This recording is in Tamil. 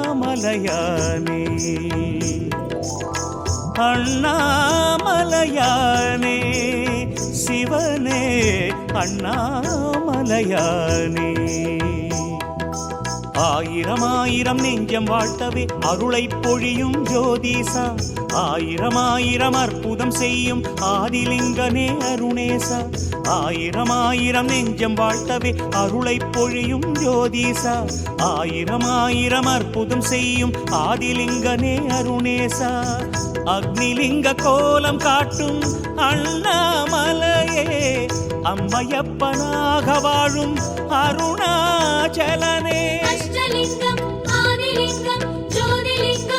அண்ணாமலையானே அண்ணாமலையானே சிவனே அண்ணாமலையானே ஆயிரம் ஆயிரம் நெஞ்சம் வாழ்த்தவே அருளை பொழியும் ஜோதிசா ஆயிரம் ஆயிரம் அற்புதம் செய்யும் ஆதிலிங்கனே அருணேசா ஆயிரம் ஆயிரம் நெஞ்சம் வாழ்த்தவே அருளை பொழியும் ஜோதிசா ஆயிரம் ஆயிரம் அற்புதம் செய்யும் ஆதிலிங்கனே அருணேசா அக்னிலிங்க கோலம் காட்டும் அண்ணாமலையே அம்மையப்பனாக வாழும் அருணாச்சலனே அஷ்டலிங்கம் ஆதிலிங்கம் ஜோதிலிங்கம்